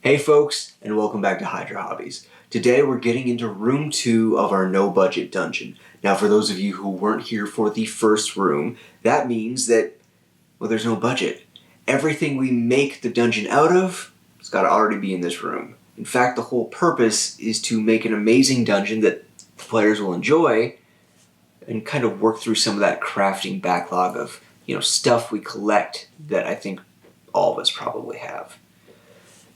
Hey folks, and welcome back to Hydra Hobbies. Today we're getting into room 2 of our no budget dungeon. Now for those of you who weren't here for the first room, that means that, well, there's no budget. Everything we make the dungeon out of has got to already be in this room. In fact, the whole purpose is to make an amazing dungeon that the players will enjoy and kind of work through some of that crafting backlog of, stuff we collect that I think all of us probably have.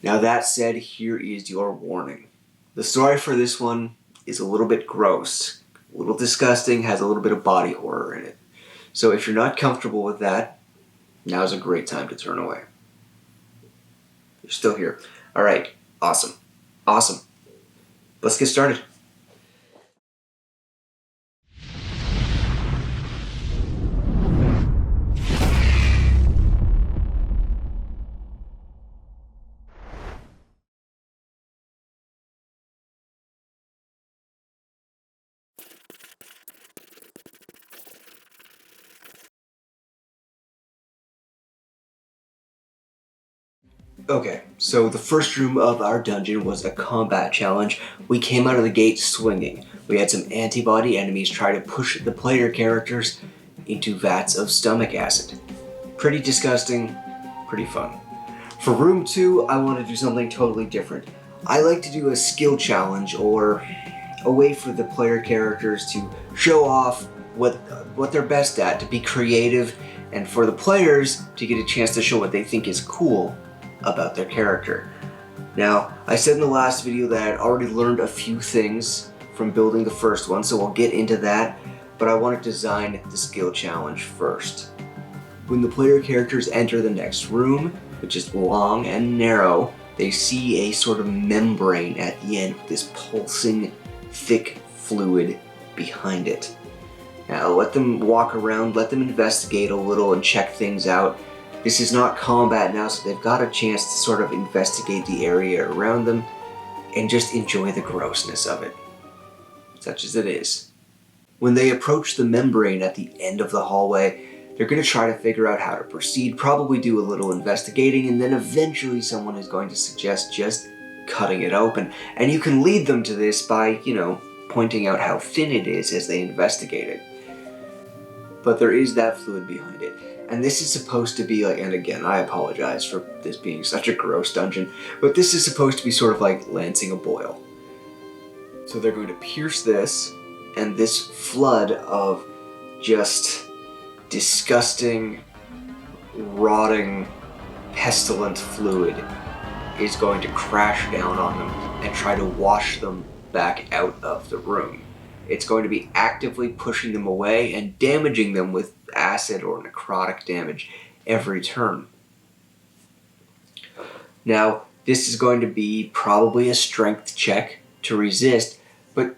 Now that said, here is your warning. The story for this one is a little bit gross, a little disgusting, has a little bit of body horror in it. So if you're not comfortable with that, now's a great time to turn away. You're still here. Alright, awesome. Let's get started. Okay, so the first room of our dungeon was a combat challenge. We came out of the gate swinging. We had some antibody enemies try to push the player characters into vats of stomach acid. Pretty disgusting, pretty fun. For room 2, I want to do something totally different. I like to do a skill challenge, or a way for the player characters to show off what they're best at, to be creative, and for the players to get a chance to show what they think is cool about their character. Now, I said in the last video that I'd already learned a few things from building the first one, so I'll get into that, but I want to design the skill challenge first. When the player characters enter the next room, which is long and narrow, they see a sort of membrane at the end with this pulsing, thick fluid behind it. Now, let them walk around, let them investigate a little and check things out. This is not combat now, so they've got a chance to sort of investigate the area around them and just enjoy the grossness of it, such as it is. When they approach the membrane at the end of the hallway, they're going to try to figure out how to proceed, probably do a little investigating, and then eventually someone is going to suggest just cutting it open. And you can lead them to this by, pointing out how thin it is as they investigate it. But there is that fluid behind it. And this is supposed to be like, and again, I apologize for this being such a gross dungeon, but this is supposed to be sort of like lancing a boil. So they're going to pierce this, and this flood of just disgusting, rotting, pestilent fluid is going to crash down on them and try to wash them back out of the room. It's going to be actively pushing them away and damaging them with acid or necrotic damage every turn. Now, this is going to be probably a strength check to resist, but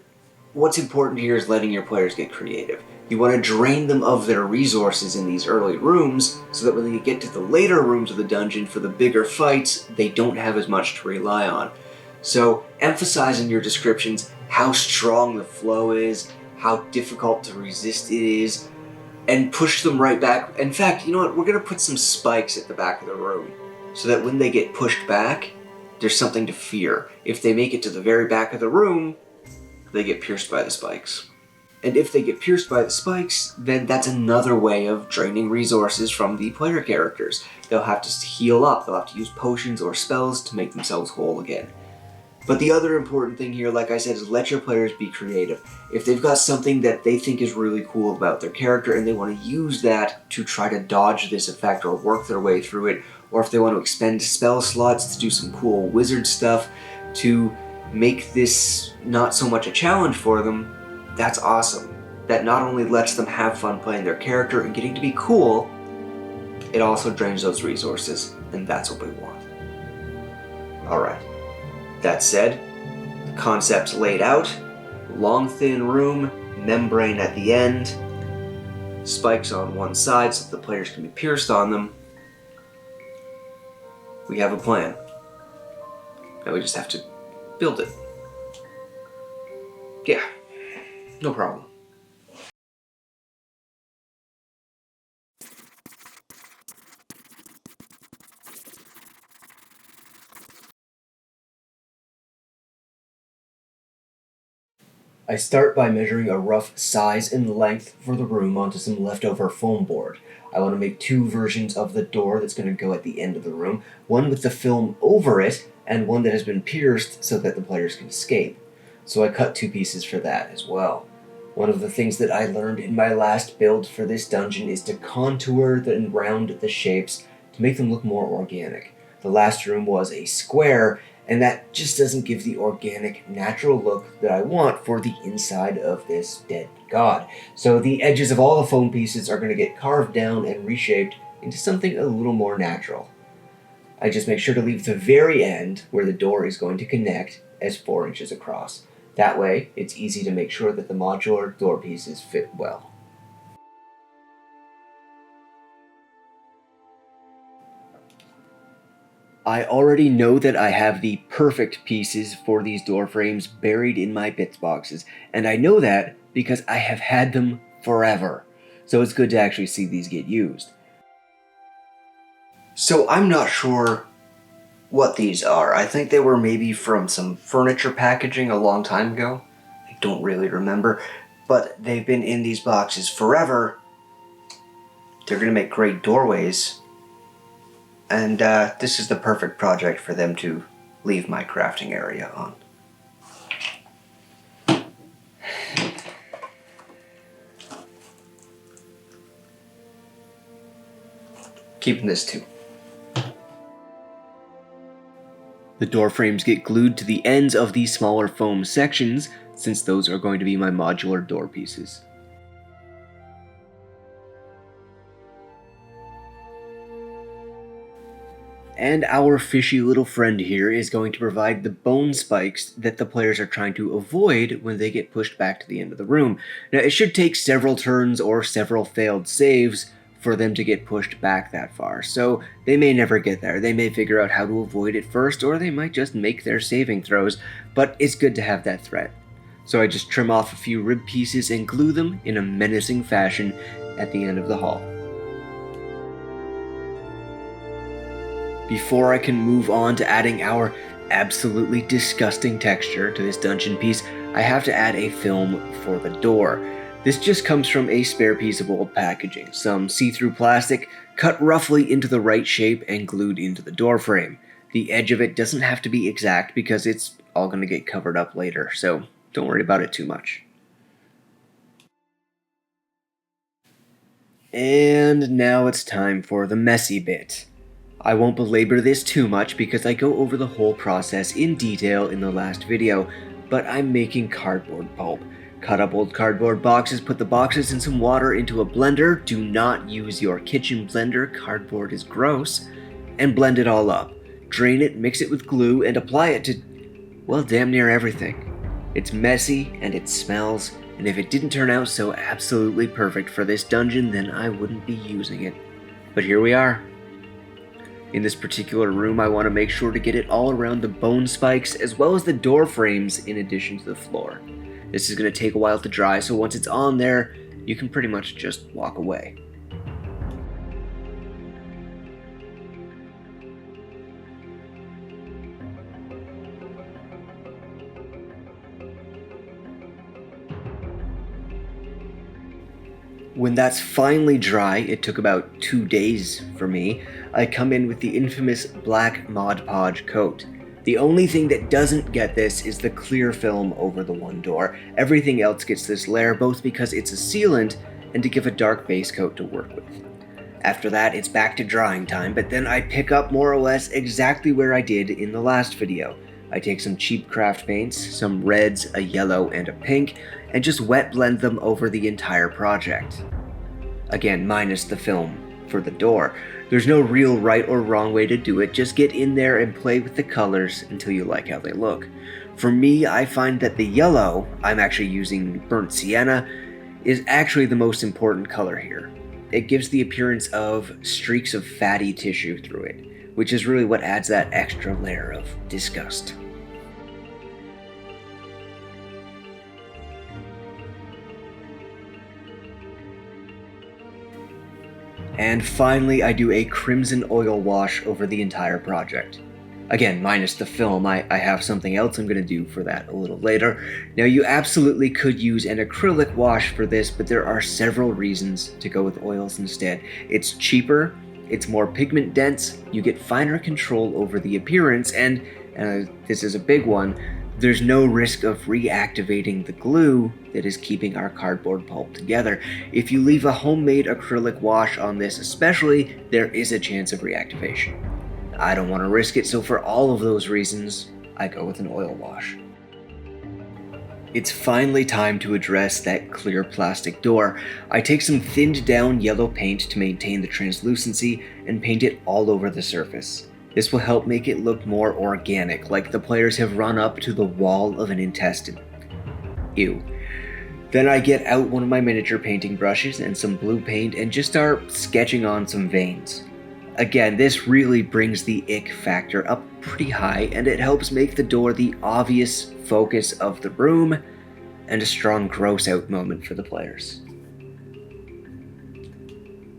what's important here is letting your players get creative. You want to drain them of their resources in these early rooms so that when they get to the later rooms of the dungeon for the bigger fights, they don't have as much to rely on. So emphasize in your descriptions how strong the flow is, how difficult to resist it is, and push them right back. In fact, you know what? We're going to put some spikes at the back of the room so that when they get pushed back, there's something to fear. If they make it to the very back of the room, they get pierced by the spikes. And if they get pierced by the spikes, then that's another way of draining resources from the player characters. They'll have to heal up, they'll have to use potions or spells to make themselves whole again. But the other important thing here, like I said, is let your players be creative. If they've got something that they think is really cool about their character and they want to use that to try to dodge this effect or work their way through it, or if they want to expend spell slots to do some cool wizard stuff to make this not so much a challenge for them, that's awesome. That not only lets them have fun playing their character and getting to be cool, it also drains those resources, and that's what we want. Alright. That said, the concept's laid out. Long, thin room, membrane at the end, spikes on one side so the players can be pierced on them. We have a plan. Now we just have to build it. Yeah, no problem. I start by measuring a rough size and length for the room onto some leftover foam board. I want to make two versions of the door that's going to go at the end of the room, one with the film over it, and one that has been pierced so that the players can escape. So I cut two pieces for that as well. One of the things that I learned in my last build for this dungeon is to contour and round the shapes to make them look more organic. The last room was a square, and that just doesn't give the organic, natural look that I want for the inside of this dead god. So the edges of all the foam pieces are going to get carved down and reshaped into something a little more natural. I just make sure to leave the very end, where the door is going to connect, as 4 inches across. That way, it's easy to make sure that the modular door pieces fit well. I already know that I have the perfect pieces for these door frames buried in my bits boxes, and I know that because I have had them forever. So it's good to actually see these get used. So I'm not sure what these are. I think they were maybe from some furniture packaging a long time ago. I don't really remember, but they've been in these boxes forever. They're going to make great doorways. And this is the perfect project for them to leave my crafting area on. Keeping this too. The door frames get glued to the ends of these smaller foam sections, since those are going to be my modular door pieces. And our fishy little friend here is going to provide the bone spikes that the players are trying to avoid when they get pushed back to the end of the room. Now, it should take several turns or several failed saves for them to get pushed back that far, so they may never get there. They may figure out how to avoid it first, or they might just make their saving throws, but it's good to have that threat. So I just trim off a few rib pieces and glue them in a menacing fashion at the end of the hall. Before I can move on to adding our absolutely disgusting texture to this dungeon piece, I have to add a film for the door. This just comes from a spare piece of old packaging, some see-through plastic cut roughly into the right shape and glued into the door frame. The edge of it doesn't have to be exact because it's all going to get covered up later, so don't worry about it too much. And now it's time for the messy bit. I won't belabor this too much because I go over the whole process in detail in the last video, but I'm making cardboard pulp. Cut up old cardboard boxes, put the boxes in some water into a blender. Do not use your kitchen blender, cardboard is gross. And blend it all up. Drain it, mix it with glue, and apply it to, well, damn near everything. It's messy and it smells, and if it didn't turn out so absolutely perfect for this dungeon, then I wouldn't be using it. But here we are. In this particular room, I want to make sure to get it all around the bone spikes as well as the door frames in addition to the floor. This is going to take a while to dry, so once it's on there, you can pretty much just walk away. When that's finally dry, it took about 2 days for me, I come in with the infamous black Mod Podge coat. The only thing that doesn't get this is the clear film over the one door. Everything else gets this layer, both because it's a sealant and to give a dark base coat to work with. After that, it's back to drying time, but then I pick up more or less exactly where I did in the last video. I take some cheap craft paints, some reds, a yellow, and a pink, and just wet blend them over the entire project. Again, minus the film for the door. There's no real right or wrong way to do it, just get in there and play with the colors until you like how they look. For me, I find that the yellow, I'm actually using burnt sienna, is actually the most important color here. It gives the appearance of streaks of fatty tissue through it, which is really what adds that extra layer of disgust. And finally, I do a crimson oil wash over the entire project. Again, minus the film, I have something else I'm going to do for that a little later. Now, you absolutely could use an acrylic wash for this, but there are several reasons to go with oils instead. It's cheaper, it's more pigment dense, you get finer control over the appearance, and this is a big one, there's no risk of reactivating the glue that is keeping our cardboard pulp together. If you leave a homemade acrylic wash on this especially, there is a chance of reactivation. I don't want to risk it, so for all of those reasons, I go with an oil wash. It's finally time to address that clear plastic door. I take some thinned down yellow paint to maintain the translucency and paint it all over the surface. This will help make it look more organic, like the players have run up to the wall of an intestine. Ew. Then I get out one of my miniature painting brushes and some blue paint and just start sketching on some veins. Again, this really brings the ick factor up pretty high, and it helps make the door the obvious focus of the room and a strong gross out moment for the players.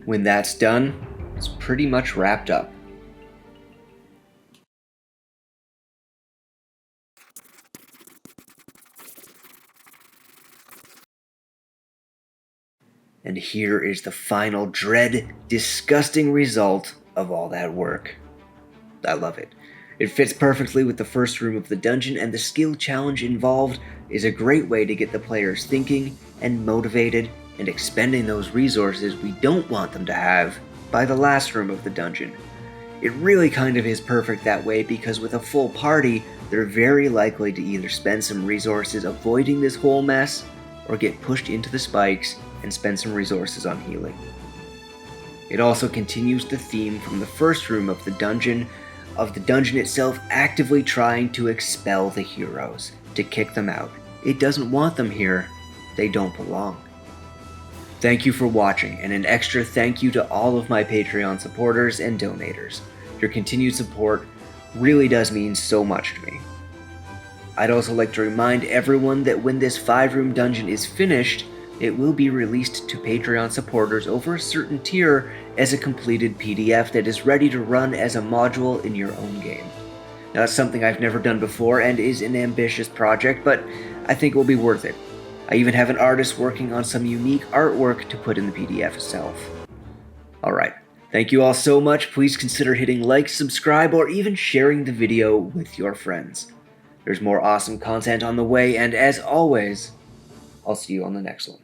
When that's done, it's pretty much wrapped up. And here is the final disgusting result of all that work. I love it. It fits perfectly with the first room of the dungeon, and the skill challenge involved is a great way to get the players thinking and motivated and expending those resources we don't want them to have by the last room of the dungeon. It really kind of is perfect that way because with a full party, they're very likely to either spend some resources avoiding this whole mess or get pushed into the spikes and spend some resources on healing. It also continues the theme from the first room of the dungeon itself actively trying to expel the heroes, to kick them out. It doesn't want them here, they don't belong. Thank you for watching, and an extra thank you to all of my Patreon supporters and donators. Your continued support really does mean so much to me. I'd also like to remind everyone that when this 5-room dungeon is finished, it will be released to Patreon supporters over a certain tier as a completed PDF that is ready to run as a module in your own game. Now, that's something I've never done before and is an ambitious project, but I think it will be worth it. I even have an artist working on some unique artwork to put in the PDF itself. Alright, thank you all so much. Please consider hitting like, subscribe, or even sharing the video with your friends. There's more awesome content on the way, and as always, I'll see you on the next one.